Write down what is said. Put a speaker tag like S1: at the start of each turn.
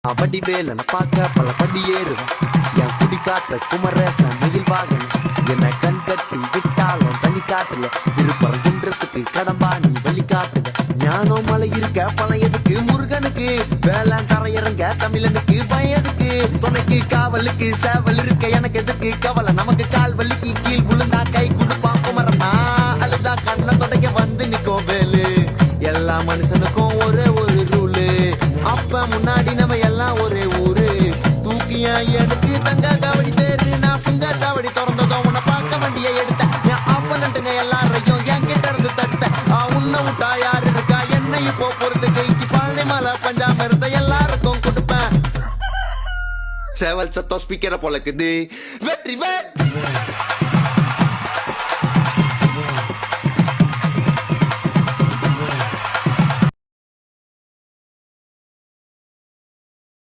S1: வடி வேலன பார்க்க பல படி ஏறுவேன் என் குடி காட்ட குமரேசன் மயில் வாகனம் என்ன கண் கட்டி விட்டாலும் தனி காட்டுல திருப்பரங்குன்றத்துக்கு கடம்பா நீ வழி காட்டுவேன் ஞானம் மலை இருக்க பழம் எதுக்கு முருகனுக்கு வேளாண் கரையிறங்க தமிழனுக்கு பயதுக்கு துணைக்கு காவலுக்கு சேவல் இருக்க எனக்கு எதுக்கு கவலை நமக்கு கால் வலிக்கு கீழ் விழுந்தா கை கொடுப்பான் குமரனா அழுதா கண்ணை தொடக்க வந்து நிக்கும் வேலு எல்லா மனுஷனுக்கும் ஒரே ஒரு ரூலு அப்ப முன்னாடி நம்ம எல்லாம் ஒரே ஊரு தூக்கியா எனக்கு தங்க காவடி தேரு நான் சுங்க காவடி திறந்ததும் உன்னை பார்க்க வண்டியை எடுத்தேன் என் அப்பனண்டுங்க எல்லாரையும் என் கிட்ட இருந்து தட்டேன் உன்னை விட்டா யாரு இருக்கா என்னை இப்போ பொறுத்து ஜெயிச்சு பழனி மலை பஞ்சாம இருந்த எல்லாருக்கும் கொடுப்பேன் சேவல் சத்தம் ஸ்பீக்கரை பொழக்குது வெற்றி